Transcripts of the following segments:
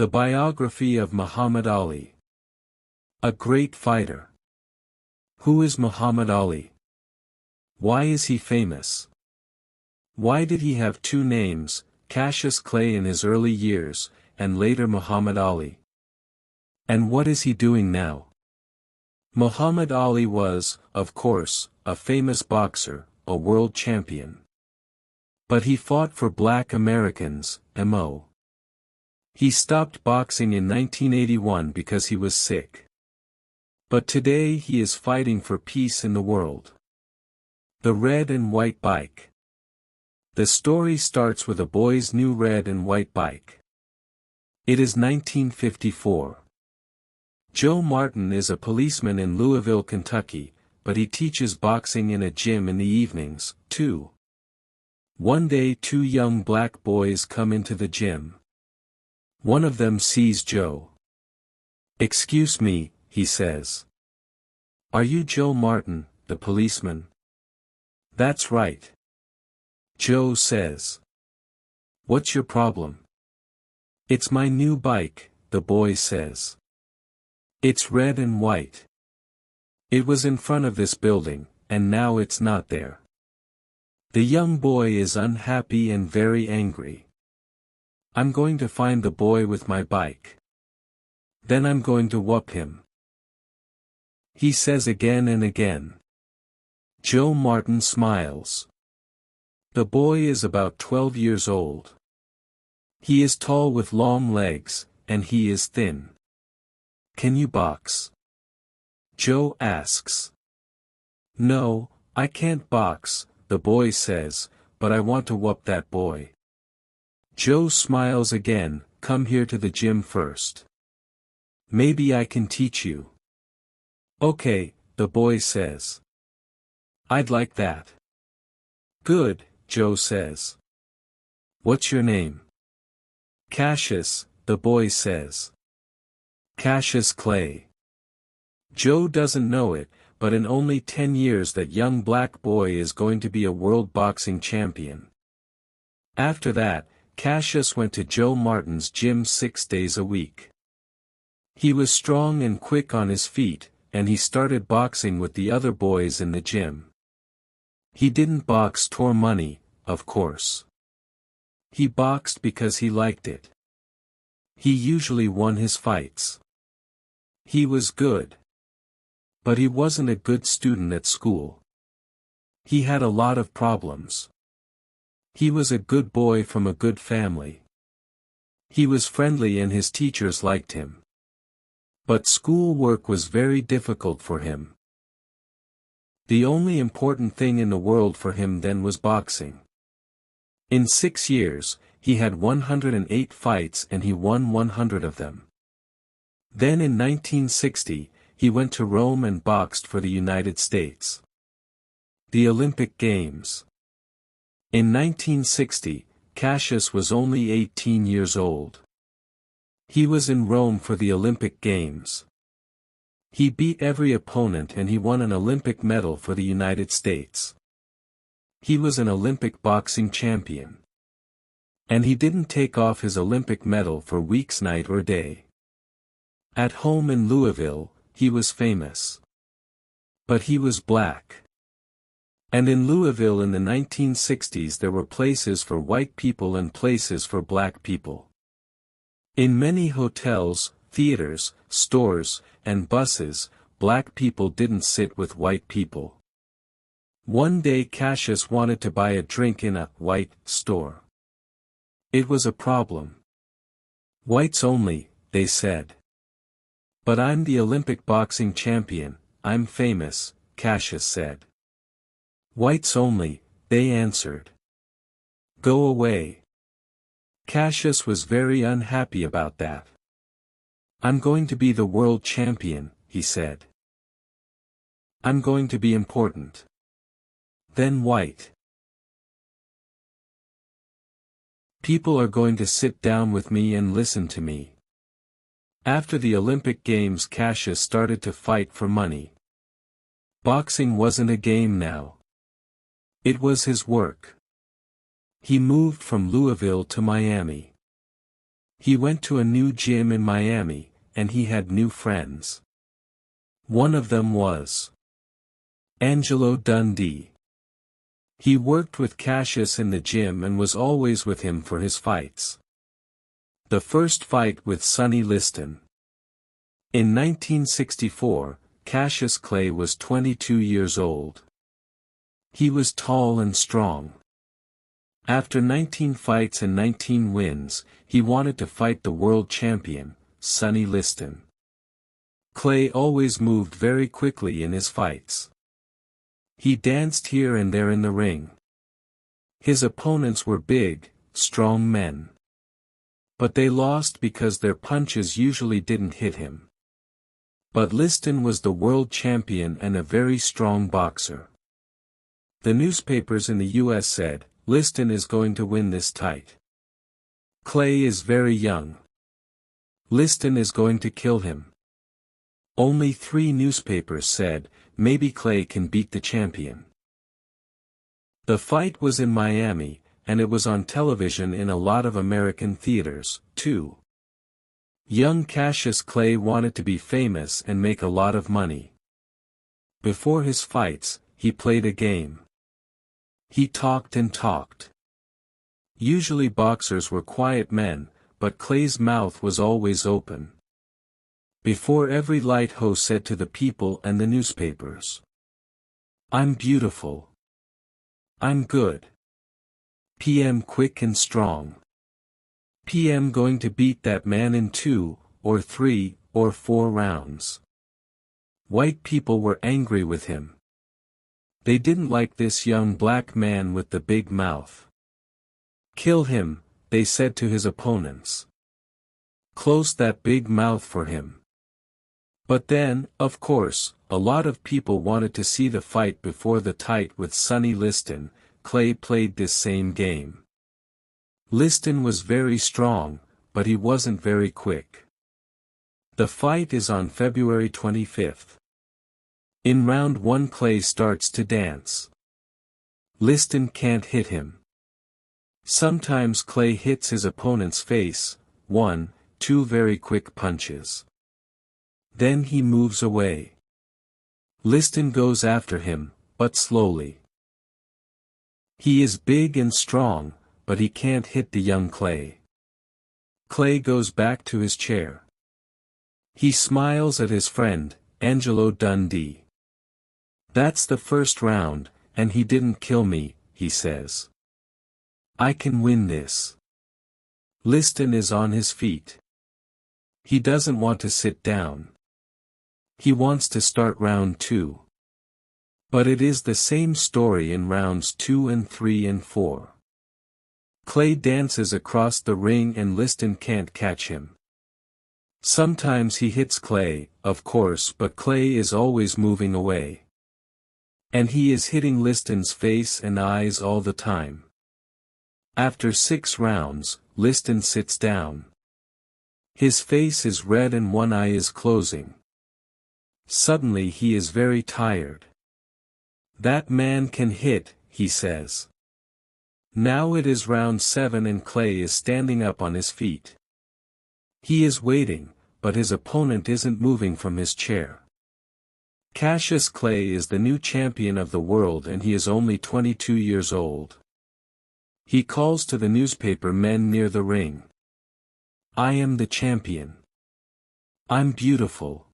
The biography of Muhammad Ali. A great fighter. Who is Muhammad Ali? Why is he famous? Why did he have two names, Cassius Clay in his early years, and later Muhammad Ali? And what is he doing now? Muhammad Ali was, of course, a famous boxer, a world champion. But he fought for black Americans, MO. He stopped boxing in 1981 because he was sick. But today he is fighting for peace in the world. The red and white bike. The story starts with a boy's new red and white bike. It is 1954. Joe Martin is a policeman in Louisville, Kentucky, but he teaches boxing in a gym in the evenings, too. One day two young black boys come into the gym. One of them sees Joe. "Excuse me," he says. "Are you Joe Martin, the policeman?" "That's right." Joe says. "What's your problem?" "It's my new bike," the boy says. "It's red and white. It was in front of this building, and now it's not there." The young boy is unhappy and very angry. "I'm going to find the boy with my bike. Then I'm going to whoop him," he says again and again. Joe Martin smiles. The boy is about 12 years old. He is tall with long legs, and he is thin. "Can you box?" Joe asks. "No, I can't box," the boy says, "but I want to whoop that boy." Joe smiles again. "Come here to the gym first. Maybe I can teach you." "Okay," the boy says. "I'd like that." "Good," Joe says. "What's your name?" "Cassius," the boy says. "Cassius Clay." Joe doesn't know it, but in only 10 years that young black boy is going to be a world boxing champion. After that, Cassius went to Joe Martin's gym 6 days a week. He was strong and quick on his feet, and he started boxing with the other boys in the gym. He didn't box for money, of course. He boxed because he liked it. He usually won his fights. He was good. But he wasn't a good student at school. He had a lot of problems. He was a good boy from a good family. He was friendly and his teachers liked him. But school work was very difficult for him. The only important thing in the world for him then was boxing. In 6 years, he had 108 fights and he won 100 of them. Then in 1960, he went to Rome and boxed for the United States. The Olympic Games. In 1960, Cassius was only 18 years old. He was in Rome for the Olympic Games. He beat every opponent and he won an Olympic medal for the United States. He was an Olympic boxing champion. And he didn't take off his Olympic medal for weeks, night or day. At home in Louisville, he was famous. But he was black. And in Louisville in the 1960s there were places for white people and places for black people. In many hotels, theaters, stores, and buses, black people didn't sit with white people. One day Cassius wanted to buy a drink in a white store. It was a problem. "Whites only," they said. "But I'm the Olympic boxing champion, I'm famous," Cassius said. "Whites only," they answered. "Go away." Cassius was very unhappy about that. "I'm going to be the world champion," he said. "I'm going to be important. Then white. People are going to sit down with me and listen to me." After the Olympic Games, Cassius started to fight for money. Boxing wasn't a game now. It was his work. He moved from Louisville to Miami. He went to a new gym in Miami, and he had new friends. One of them was Angelo Dundee. He worked with Cassius in the gym and was always with him for his fights. The first fight with Sonny Liston. In 1964, Cassius Clay was 22 years old. He was tall and strong. After 19 fights and 19 wins, he wanted to fight the world champion, Sonny Liston. Clay always moved very quickly in his fights. He danced here and there in the ring. His opponents were big, strong men. But they lost because their punches usually didn't hit him. But Liston was the world champion and a very strong boxer. The newspapers in the U.S. said, Liston is going to win this tight. Clay is very young. Liston is going to kill him. Only 3 newspapers said, maybe Clay can beat the champion. The fight was in Miami, and it was on television in a lot of American theaters, too. Young Cassius Clay wanted to be famous and make a lot of money. Before his fights, he played a game. He talked and talked. Usually boxers were quiet men, but Clay's mouth was always open. Before every light Ho said to the people and the newspapers, I'm beautiful. I'm good. PM quick and strong. PM going to beat that man in 2, or 3, or 4 rounds. White people were angry with him. They didn't like this young black man with the big mouth. Kill him, they said to his opponents. Close that big mouth for him. But then, of course, a lot of people wanted to see the fight before the tight with Sonny Liston. Clay played this same game. Liston was very strong, but he wasn't very quick. The fight is on February 25th. In round 1 Clay starts to dance. Liston can't hit him. Sometimes Clay hits his opponent's face, 1, 2 very quick punches. Then he moves away. Liston goes after him, but slowly. He is big and strong, but he can't hit the young Clay. Clay goes back to his chair. He smiles at his friend, Angelo Dundee. That's the first round, and he didn't kill me, he says. I can win this. Liston is on his feet. He doesn't want to sit down. He wants to start round 2. But it is the same story in rounds 2 and 3 and 4. Clay dances across the ring and Liston can't catch him. Sometimes he hits Clay, of course, but Clay is always moving away. And he is hitting Liston's face and eyes all the time. After 6 rounds, Liston sits down. His face is red and one eye is closing. Suddenly he is very tired. That man can hit, he says. Now it is round 7 and Clay is standing up on his feet. He is waiting, but his opponent isn't moving from his chair. Cassius Clay is the new champion of the world and he is only 22 years old. He calls to the newspaper men near the ring. I am the champion. I'm beautiful.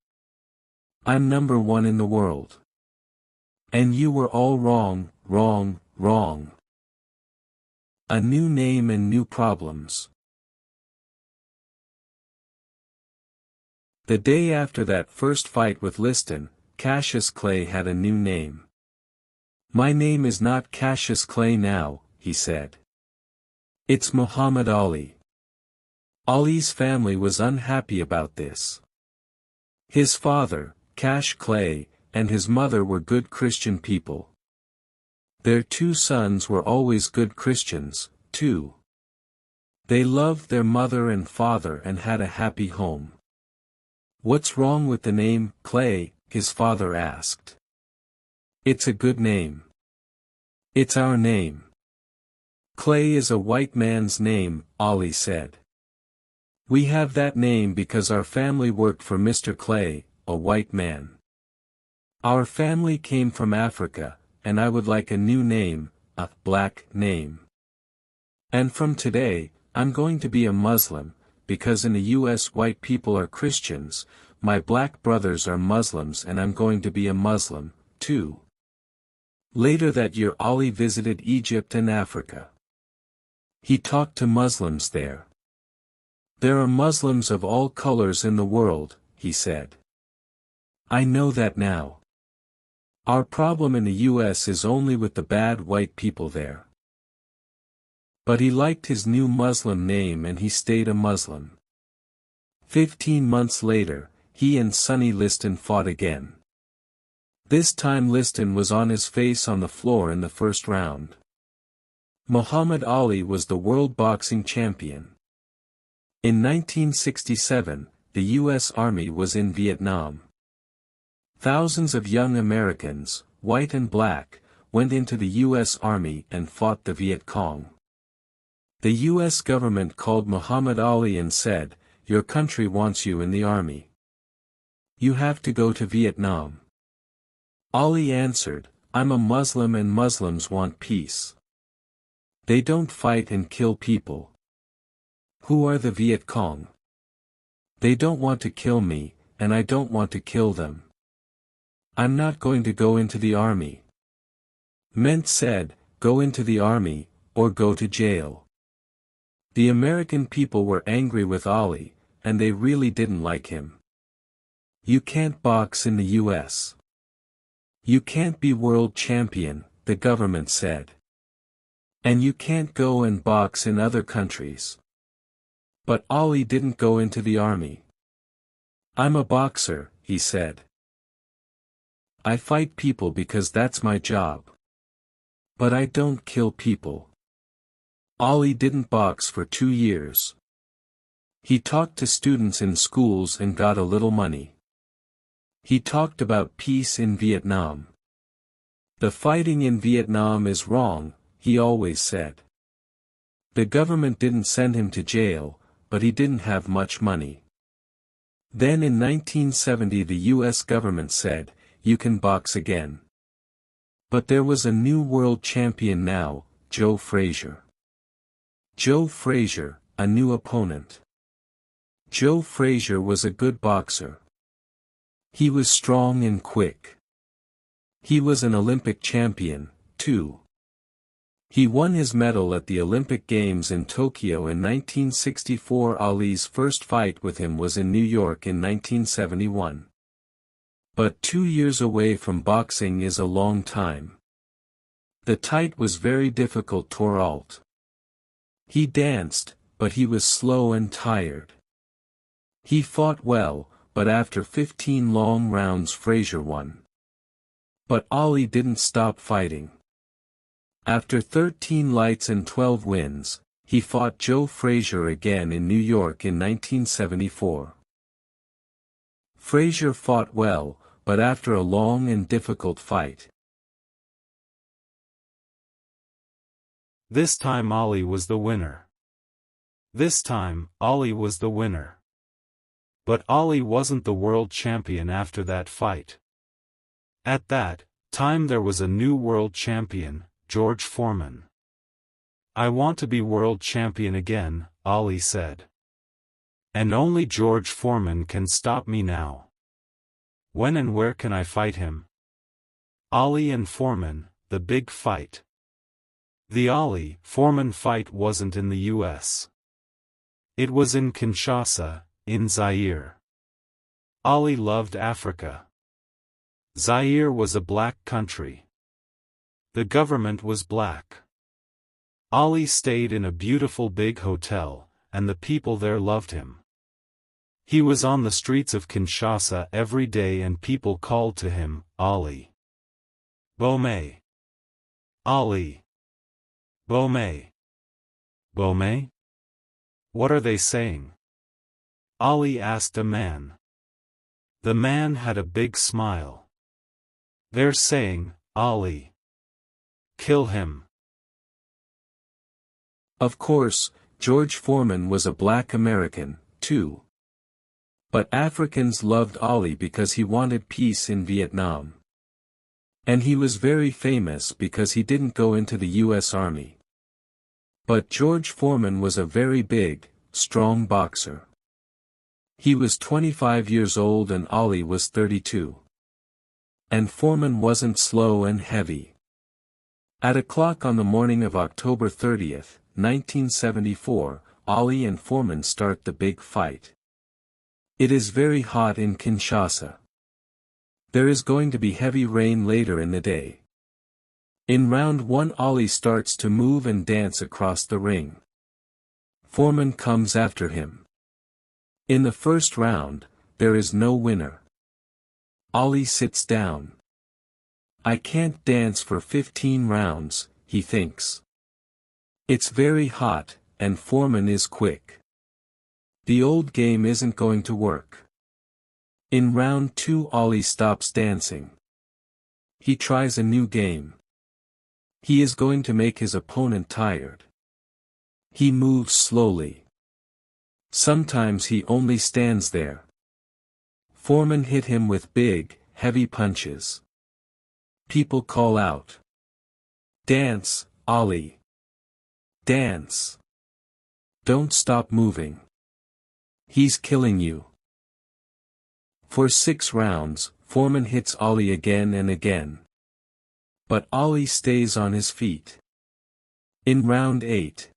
I'm number 1 in the world. And you were all wrong, wrong, wrong. A new name and new problems. The day after that first fight with Liston, Cassius Clay had a new name. My name is not Cassius Clay now, he said. It's Muhammad Ali. Ali's family was unhappy about this. His father, Cash Clay, and his mother were good Christian people. Their 2 sons were always good Christians, too. They loved their mother and father and had a happy home. What's wrong with the name, Clay? His father asked. It's a good name. It's our name. Clay is a white man's name, Ali said. We have that name because our family worked for Mr. Clay, a white man. Our family came from Africa, and I would like a new name, a black name. And from today, I'm going to be a Muslim, because in the US white people are Christians, my black brothers are Muslims and I'm going to be a Muslim, too. Later that year Ali visited Egypt and Africa. He talked to Muslims there. There are Muslims of all colors in the world, he said. I know that now. Our problem in the US is only with the bad white people there. But he liked his new Muslim name and he stayed a Muslim. 15 months later, he and Sonny Liston fought again. This time Liston was on his face on the floor in the first round. Muhammad Ali was the world boxing champion. In 1967, the U.S. Army was in Vietnam. Thousands of young Americans, white and black, went into the U.S. Army and fought the Viet Cong. The U.S. government called Muhammad Ali and said, "Your country wants you in the army. You have to go to Vietnam." Ali answered, "I'm a Muslim and Muslims want peace. They don't fight and kill people. Who are the Viet Cong? They don't want to kill me, and I don't want to kill them. I'm not going to go into the army." Men said, "Go into the army, or go to jail." The American people were angry with Ali, and they really didn't like him. You can't box in the U.S. You can't be world champion, the government said. And you can't go and box in other countries. But Ali didn't go into the army. "I'm a boxer," he said. "I fight people because that's my job. But I don't kill people." Ali didn't box for 2 years. He talked to students in schools and got a little money. He talked about peace in Vietnam. "The fighting in Vietnam is wrong," he always said. The government didn't send him to jail, but he didn't have much money. Then in 1970 the U.S. government said, "You can box again." But there was a new world champion now, Joe Frazier. Joe Frazier, a new opponent. Joe Frazier was a good boxer. He was strong and quick. He was an Olympic champion, too. He won his medal at the Olympic Games in Tokyo in 1964. Ali's first fight with him was in New York in 1971. But 2 years away from boxing is a long time. The tight was very difficult to halt. He danced, but he was slow and tired. He fought well, but after 15 long rounds Frazier won. But Ali didn't stop fighting. After 13 lights and 12 wins, he fought Joe Frazier again in New York in 1974. Frazier fought well, but after a long and difficult fight. This time Ali was the winner. This time, Ali was the winner. But Ali wasn't the world champion after that fight. At that time there was a new world champion, George Foreman. "I want to be world champion again," Ali said. "And only George Foreman can stop me now. When and where can I fight him?" Ali and Foreman, the big fight. The Ali-Foreman fight wasn't in the U.S. It was in Kinshasa, in Zaire. Ali loved Africa. Zaire was a black country. The government was black. Ali stayed in a beautiful big hotel, and the people there loved him. He was on the streets of Kinshasa every day and people called to him, "Ali. Bome. Ali. Bome. Bome? What are they saying?" Ali asked a man. The man had a big smile. "They're saying, Ali. Kill him." Of course, George Foreman was a black American, too. But Africans loved Ali because he wanted peace in Vietnam. And he was very famous because he didn't go into the U.S. Army. But George Foreman was a very big, strong boxer. He was 25 years old and Ali was 32. And Foreman wasn't slow and heavy. At o'clock on the morning of October 30th, 1974, Ali and Foreman start the big fight. It is very hot in Kinshasa. There is going to be heavy rain later in the day. In round 1, Ali starts to move and dance across the ring. Foreman comes after him. In the first round, there is no winner. Ali sits down. I can't dance for 15 rounds, he thinks. It's very hot, and Foreman is quick. The old game isn't going to work. In round 2, Ali stops dancing. He tries a new game. He is going to make his opponent tired. He moves slowly. Sometimes he only stands there. Foreman hit him with big, heavy punches. People call out. Dance, Ali. Dance. Don't stop moving. He's killing you. For 6 rounds, Foreman hits Ali again and again. But Ali stays on his feet. In round 8.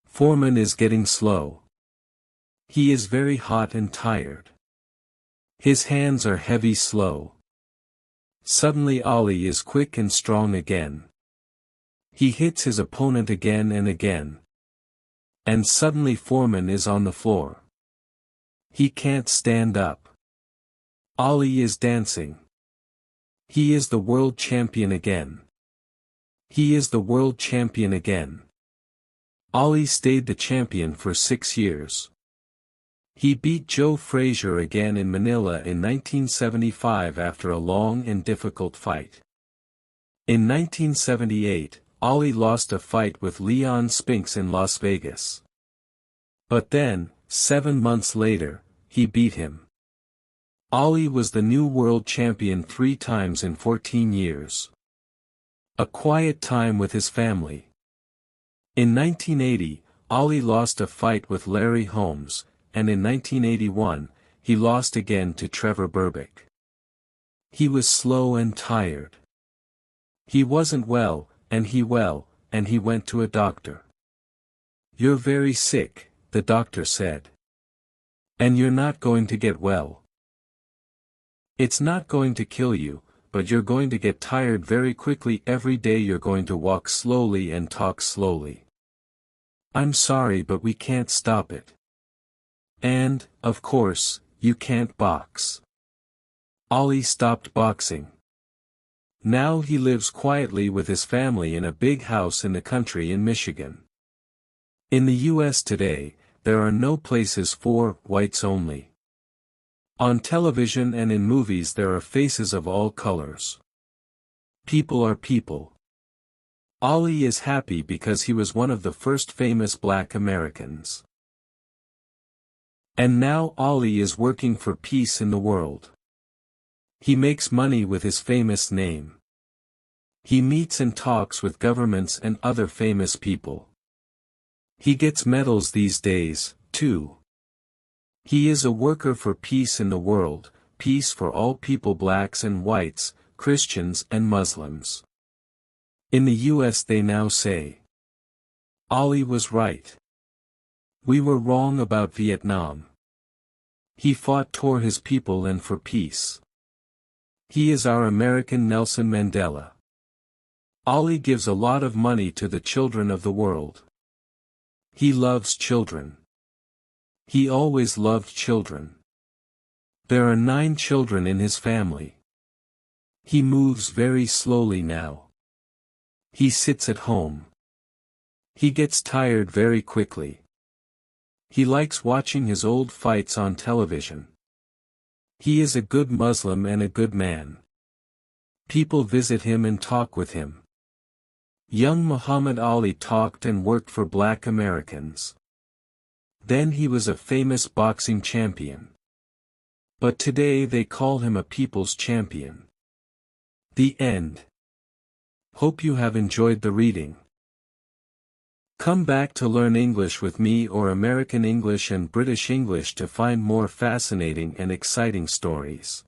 Foreman is getting slow. He is very hot and tired. His hands are heavy slow. Suddenly Ali is quick and strong again. He hits his opponent again and again. And suddenly Foreman is on the floor. He can't stand up. Ali is dancing. He is the world champion again. He is the world champion again. Ali stayed the champion for 6 years. He beat Joe Frazier again in Manila in 1975 after a long and difficult fight. In 1978, Ali lost a fight with Leon Spinks in Las Vegas. But then, 7 months later, he beat him. Ali was the new world champion 3 times in 14 years. A quiet time with his family. In 1980, Ali lost a fight with Larry Holmes, and in 1981, he lost again to Trevor Berbick. He was slow and tired. He wasn't well, and he went to a doctor. You're very sick, the doctor said. And you're not going to get well. It's not going to kill you, but you're going to get tired very quickly. Every day you're going to walk slowly and talk slowly. I'm sorry, but we can't stop it. And, of course, you can't box. Ali stopped boxing. Now he lives quietly with his family in a big house in the country in Michigan. In the US today, there are no places for whites only. On television and in movies there are faces of all colors. People are people. Ali is happy because he was one of the first famous black Americans. And now Ali is working for peace in the world. He makes money with his famous name. He meets and talks with governments and other famous people. He gets medals these days, too. He is a worker for peace in the world, peace for all people, blacks and whites, Christians and Muslims. In the US they now say, Ali was right. We were wrong about Vietnam. He fought for his people and for peace. He is our American Nelson Mandela. Ali gives a lot of money to the children of the world. He loves children. He always loved children. There are 9 children in his family. He moves very slowly now. He sits at home. He gets tired very quickly. He likes watching his old fights on television. He is a good Muslim and a good man. People visit him and talk with him. Young Muhammad Ali talked and worked for black Americans. Then he was a famous boxing champion. But today they call him a people's champion. The end. Hope you have enjoyed the reading. Come back to learn English with me or American English and British English to find more fascinating and exciting stories.